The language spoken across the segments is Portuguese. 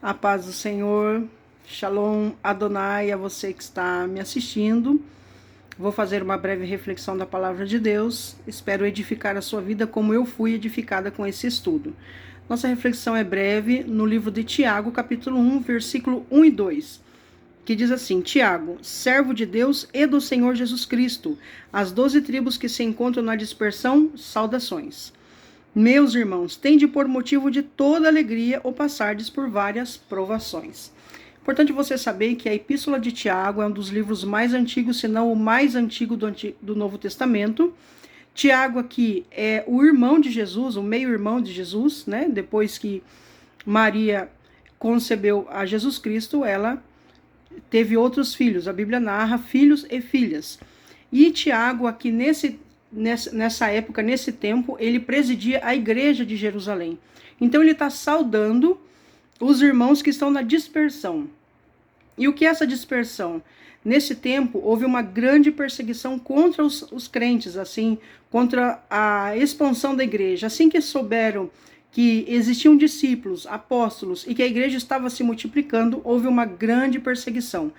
A paz do Senhor, Shalom Adonai, a você que está me assistindo. Vou fazer uma breve reflexão da palavra de Deus. Espero edificar a sua vida como eu fui edificada com esse estudo. Nossa reflexão é breve no livro de Tiago, capítulo 1, versículo 1 e 2, que diz assim: Tiago, servo de Deus e do Senhor Jesus Cristo, as 12 tribos que se encontram na dispersão, saudações. Meus irmãos, tende por motivo de toda alegria ou passardes por várias provações. Importante você saber que a Epístola de Tiago é um dos livros mais antigos, se não o mais antigo do Novo Testamento. Tiago aqui é o irmão de Jesus, o meio-irmão de Jesus, né? Depois que Maria concebeu a Jesus Cristo, ela teve outros filhos. A Bíblia narra filhos e filhas. E Tiago aqui nessa época, nesse tempo, ele presidia a igreja de Jerusalém. Então ele está saudando os irmãos que estão na dispersão. E o que é essa dispersão? Nesse tempo, houve uma grande perseguição contra os crentes, assim, contra a expansão da igreja. Assim que souberam que existiam discípulos, apóstolos, e que a igreja estava se multiplicando, houve uma grande perseguição.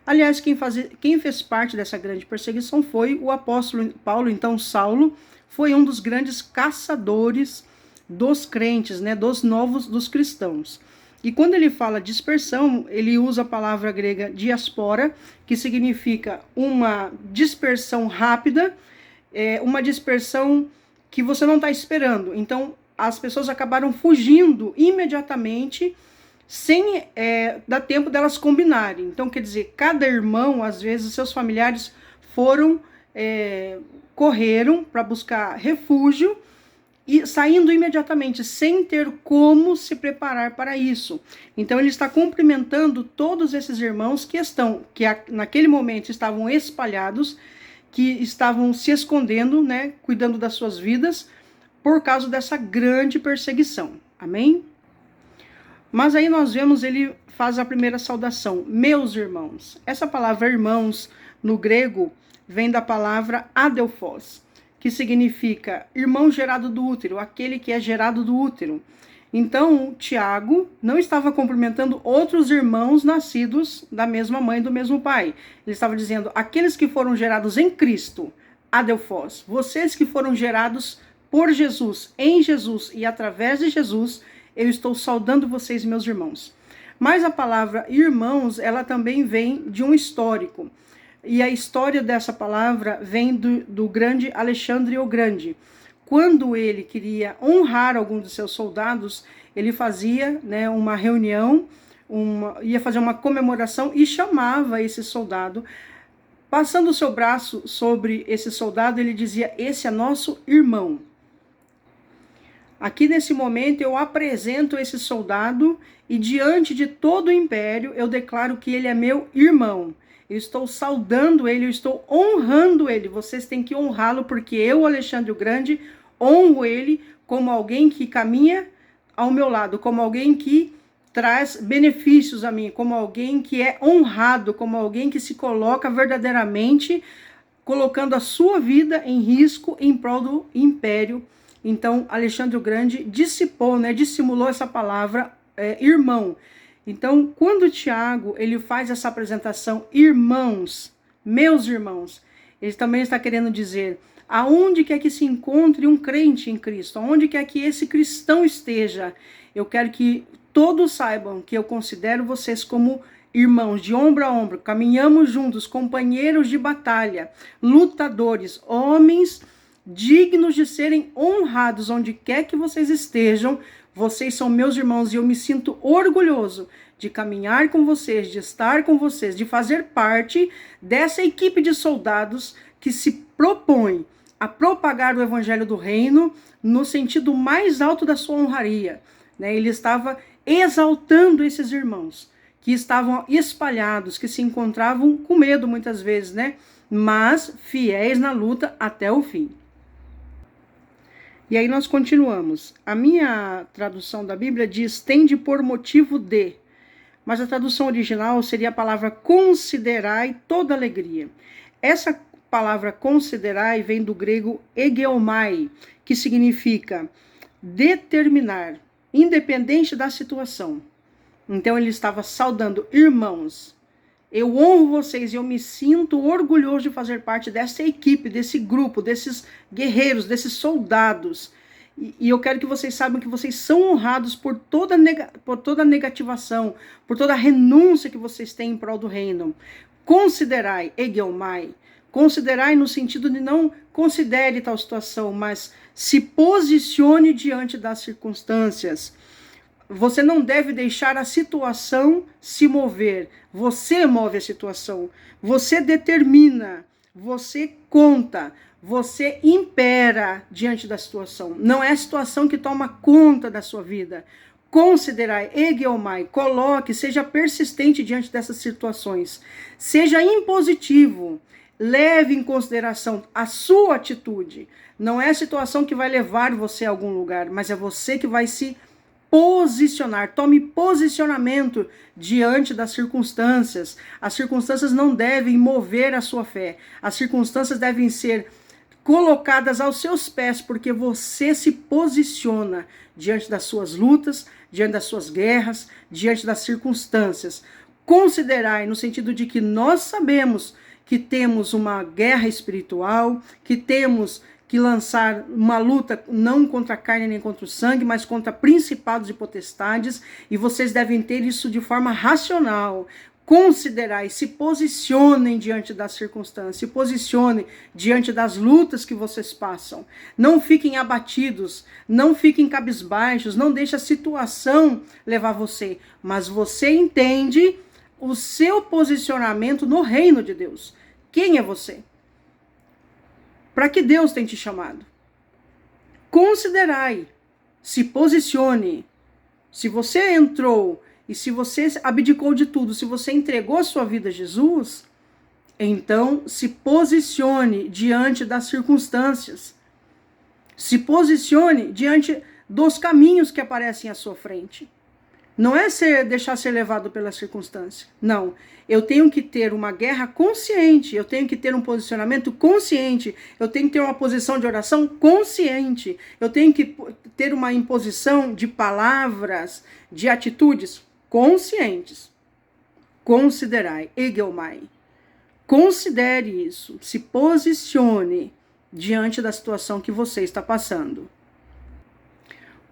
Aliás, quem fez parte dessa grande perseguição foi o apóstolo Paulo. Então, Saulo foi um dos grandes caçadores dos crentes, né, dos cristãos. E quando ele fala dispersão, ele usa a palavra grega diaspora, que significa uma dispersão rápida, uma dispersão que você não está esperando. Então, as pessoas acabaram fugindo imediatamente, sem dar tempo delas combinarem. Então, quer dizer, cada irmão, às vezes, seus familiares correram para buscar refúgio, e saindo imediatamente, sem ter como se preparar para isso. Então ele está cumprimentando todos esses irmãos que naquele momento estavam espalhados, que estavam se escondendo, né, cuidando das suas vidas, por causa dessa grande perseguição. Amém? Mas aí nós vemos, ele faz a primeira saudação, meus irmãos. Essa palavra irmãos, no grego, vem da palavra adelphos, que significa irmão gerado do útero, aquele que é gerado do útero. Então, Tiago não estava cumprimentando outros irmãos nascidos da mesma mãe e do mesmo pai. Ele estava dizendo, aqueles que foram gerados em Cristo, adelphos, vocês que foram gerados por Jesus, em Jesus e através de Jesus, eu estou saudando vocês, meus irmãos. Mas a palavra irmãos, ela também vem de um histórico. E a história dessa palavra vem do grande Alexandre o Grande. Quando ele queria honrar algum dos seus soldados, ele fazia, né, uma reunião, ia fazer uma comemoração e chamava esse soldado. Passando o seu braço sobre esse soldado, ele dizia, esse é nosso irmão. Aqui nesse momento eu apresento esse soldado e diante de todo o império eu declaro que ele é meu irmão. Eu estou saudando ele, eu estou honrando ele. Vocês têm que honrá-lo, porque eu, Alexandre o Grande, honro ele como alguém que caminha ao meu lado, como alguém que traz benefícios a mim, como alguém que é honrado, como alguém que se coloca verdadeiramente, colocando a sua vida em risco em prol do império. Então, Alexandre o Grande dissimulou essa palavra irmão. Então, quando Tiago ele faz essa apresentação, irmãos, meus irmãos, ele também está querendo dizer, aonde quer que se encontre um crente em Cristo, aonde quer que esse cristão esteja, eu quero que todos saibam que eu considero vocês como irmãos, de ombro a ombro, caminhamos juntos, companheiros de batalha, lutadores, homens dignos de serem honrados onde quer que vocês estejam. Vocês são meus irmãos e eu me sinto orgulhoso de caminhar com vocês, de estar com vocês, de fazer parte dessa equipe de soldados que se propõe a propagar o evangelho do reino no sentido mais alto da sua honraria. Né? Ele estava exaltando esses irmãos que estavam espalhados, que se encontravam com medo muitas vezes, né? Mas fiéis na luta até o fim. E aí nós continuamos. A minha tradução da Bíblia diz, tende por motivo de. Mas a tradução original seria a palavra considerai toda alegria. Essa palavra considerai vem do grego egeomai, que significa determinar, independente da situação. Então ele estava saudando: irmãos, eu honro vocês e eu me sinto orgulhoso de fazer parte dessa equipe, desse grupo, desses guerreiros, desses soldados. E eu quero que vocês saibam que vocês são honrados por toda a negativação, por toda a renúncia que vocês têm em prol do reino. Considerai, egeomai, considerai no sentido de não considere tal situação, mas se posicione diante das circunstâncias. Você não deve deixar a situação se mover. Você move a situação. Você determina. Você conta. Você impera diante da situação. Não é a situação que toma conta da sua vida. Considerai, egeomai, coloque, seja persistente diante dessas situações. Seja impositivo. Leve em consideração a sua atitude. Não é a situação que vai levar você a algum lugar, mas é você que vai se posicionar. Tome posicionamento diante das circunstâncias. As circunstâncias não devem mover a sua fé. As circunstâncias devem ser colocadas aos seus pés, porque você se posiciona diante das suas lutas, diante das suas guerras, diante das circunstâncias. Considerai no sentido de que nós sabemos que temos uma guerra espiritual, que temos que lançar uma luta não contra a carne nem contra o sangue, mas contra principados e potestades, e vocês devem ter isso de forma racional. Considerai, se posicionem diante das circunstâncias, se posicionem diante das lutas que vocês passam. Não fiquem abatidos, não fiquem cabisbaixos, não deixe a situação levar você, mas você entende o seu posicionamento no reino de Deus. Quem é você? Para que Deus tem te chamado? Considerai, se posicione. Se você entrou e se você abdicou de tudo, se você entregou a sua vida a Jesus, então se posicione diante das circunstâncias. Se posicione diante dos caminhos que aparecem à sua frente. Não é deixar ser levado pela circunstância. Não. Eu tenho que ter uma guerra consciente. Eu tenho que ter um posicionamento consciente. Eu tenho que ter uma posição de oração consciente. Eu tenho que ter uma imposição de palavras, de atitudes conscientes. Considerai, egeomai. Considere isso. Se posicione diante da situação que você está passando.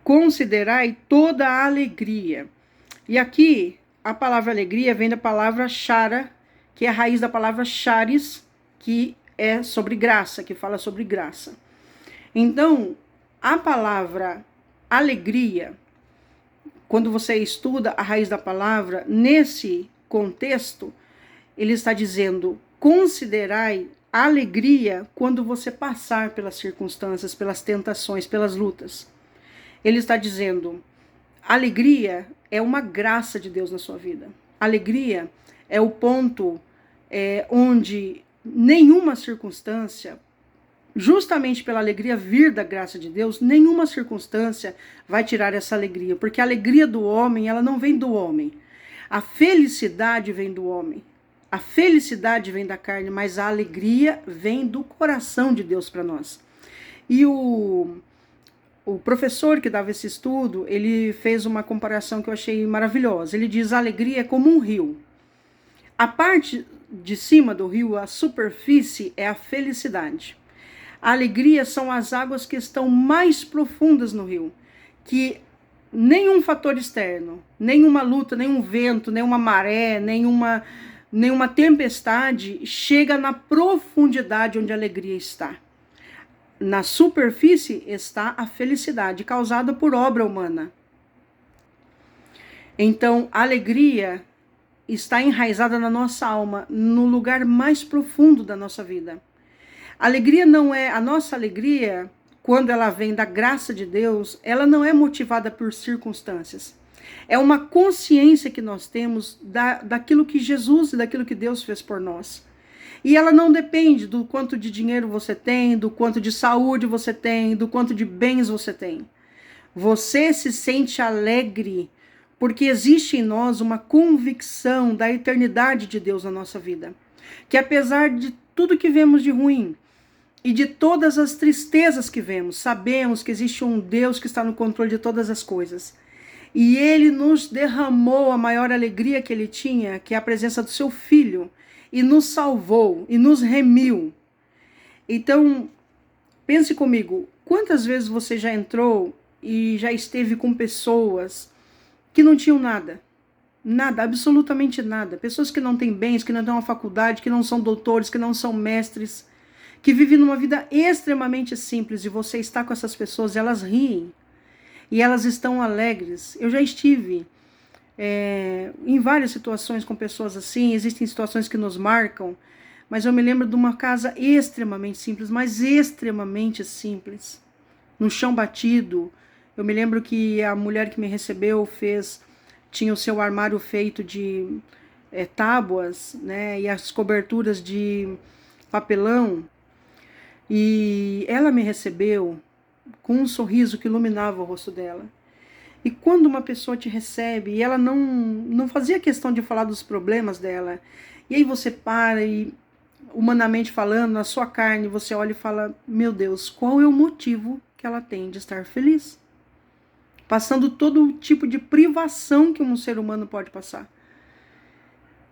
Considerai toda a alegria. E aqui, a palavra alegria vem da palavra chara, que é a raiz da palavra charis, que é sobre graça, que fala sobre graça. Então, a palavra alegria, quando você estuda a raiz da palavra, nesse contexto, ele está dizendo: considerai alegria quando você passar pelas circunstâncias, pelas tentações, pelas lutas. Ele está dizendo: alegria é uma graça de Deus na sua vida. Alegria é o ponto onde nenhuma circunstância, justamente pela alegria vir da graça de Deus, nenhuma circunstância vai tirar essa alegria. Porque a alegria do homem, ela não vem do homem. A felicidade vem do homem. A felicidade vem da carne, mas a alegria vem do coração de Deus para nós. E o professor que dava esse estudo, ele fez uma comparação que eu achei maravilhosa. Ele diz: a alegria é como um rio. A parte de cima do rio, a superfície, é a felicidade. A alegria são as águas que estão mais profundas no rio, que nenhum fator externo, nenhuma luta, nenhum vento, nenhuma maré, nenhuma tempestade chega na profundidade onde a alegria está. Na superfície está a felicidade causada por obra humana. Então, a alegria está enraizada na nossa alma, no lugar mais profundo da nossa vida. A alegria não é, a nossa alegria, quando ela vem da graça de Deus, ela não é motivada por circunstâncias. É uma consciência que nós temos daquilo que Jesus e daquilo que Deus fez por nós. E ela não depende do quanto de dinheiro você tem, do quanto de saúde você tem, do quanto de bens você tem. Você se sente alegre porque existe em nós uma convicção da eternidade de Deus na nossa vida. Que apesar de tudo que vemos de ruim e de todas as tristezas que vemos, sabemos que existe um Deus que está no controle de todas as coisas. E ele nos derramou a maior alegria que ele tinha, que é a presença do seu filho, e nos salvou, e nos remiu. Então, pense comigo, quantas vezes você já entrou e já esteve com pessoas que não tinham nada? Nada, absolutamente nada. Pessoas que não têm bens, que não têm uma faculdade, que não são doutores, que não são mestres, que vivem numa vida extremamente simples, e você está com essas pessoas, elas riem. E elas estão alegres. Eu já estive em várias situações com pessoas assim, existem situações que nos marcam, mas eu me lembro de uma casa extremamente simples, mas extremamente simples, no chão batido. Eu me lembro que a mulher que me recebeu tinha o seu armário feito de tábuas, né, e as coberturas de papelão, e ela me recebeu com um sorriso que iluminava o rosto dela. E quando uma pessoa te recebe, e ela não fazia questão de falar dos problemas dela, e aí você para e, humanamente falando, na sua carne, você olha e fala, meu Deus, qual é o motivo que ela tem de estar feliz? Passando todo tipo de privação que um ser humano pode passar.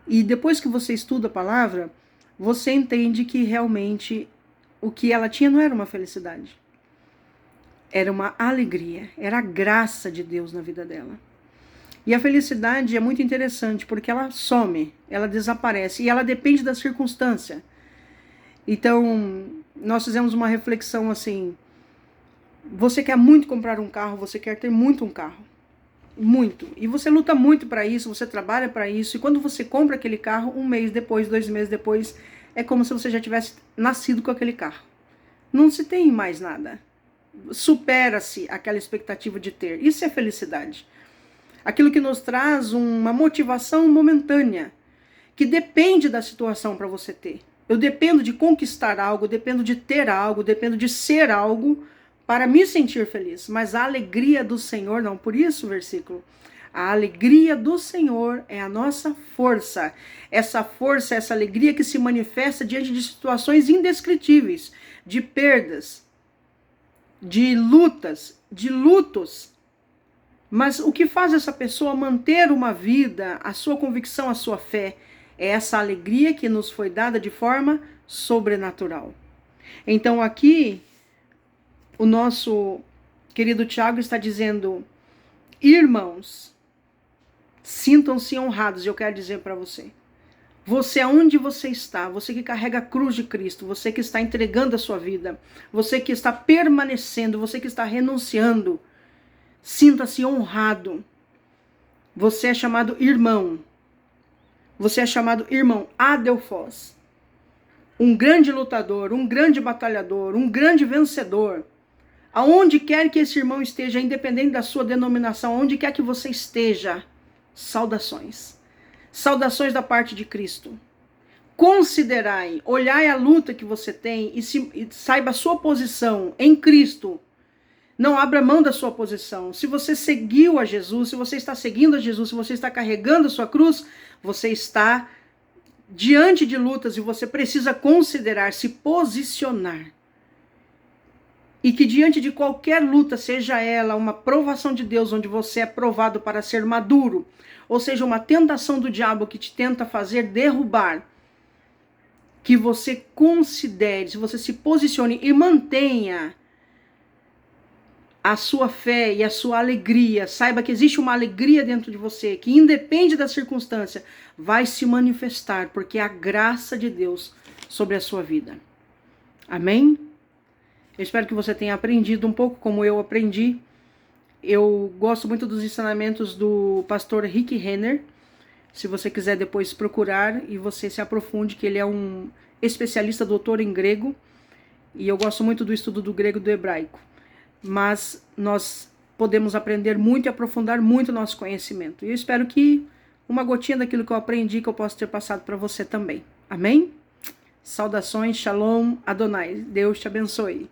E depois que você estuda a palavra, você entende que realmente o que ela tinha não era uma felicidade. Era uma alegria, era a graça de Deus na vida dela. E a felicidade é muito interessante, porque ela some, ela desaparece, e ela depende da circunstância. Então, nós fizemos uma reflexão assim, você quer muito comprar um carro, você quer ter muito um carro, muito, e você luta muito para isso, você trabalha para isso, e quando você compra aquele carro, 1 mês depois, 2 meses depois, é como se você já tivesse nascido com aquele carro. Não se tem mais nada. Supera-se aquela expectativa de ter. Isso é felicidade. Aquilo que nos traz uma motivação momentânea, que depende da situação para você ter. Eu dependo de conquistar algo, dependo de ter algo, dependo de ser algo para me sentir feliz. Mas a alegria do Senhor, não. Por isso, versículo, a alegria do Senhor é a nossa força. Essa força, essa alegria que se manifesta diante de situações indescritíveis, de perdas, de lutas, de lutos. Mas o que faz essa pessoa manter uma vida, a sua convicção, a sua fé, é essa alegria que nos foi dada de forma sobrenatural. Então aqui, o nosso querido Tiago está dizendo, irmãos, sintam-se honrados. Eu quero dizer para você, aonde você está, você que carrega a cruz de Cristo, você que está entregando a sua vida, você que está permanecendo, você que está renunciando, sinta-se honrado. Você é chamado irmão. Você é chamado irmão Adelfos. Um grande lutador, um grande batalhador, um grande vencedor. Aonde quer que esse irmão esteja, independente da sua denominação, onde quer que você esteja, saudações. Saudações da parte de Cristo. Considerai, olhai a luta que você tem e saiba a sua posição em Cristo. Não abra mão da sua posição. Se você seguiu a Jesus, se você está seguindo a Jesus, se você está carregando a sua cruz, você está diante de lutas e você precisa considerar, se posicionar. E que diante de qualquer luta, seja ela uma provação de Deus, onde você é provado para ser maduro, ou seja, uma tentação do diabo que te tenta fazer derrubar, que você considere, se você se posicione e mantenha a sua fé e a sua alegria, saiba que existe uma alegria dentro de você, que independe da circunstância, vai se manifestar, porque é a graça de Deus sobre a sua vida. Amém? Eu espero que você tenha aprendido um pouco como eu aprendi. Eu gosto muito dos ensinamentos do pastor Rick Renner. Se você quiser depois procurar e você se aprofunde, que ele é um especialista, doutor em grego. E eu gosto muito do estudo do grego e do hebraico. Mas nós podemos aprender muito e aprofundar muito o nosso conhecimento. E eu espero que uma gotinha daquilo que eu aprendi, que eu possa ter passado para você também. Amém? Saudações, Shalom, Adonai. Deus te abençoe.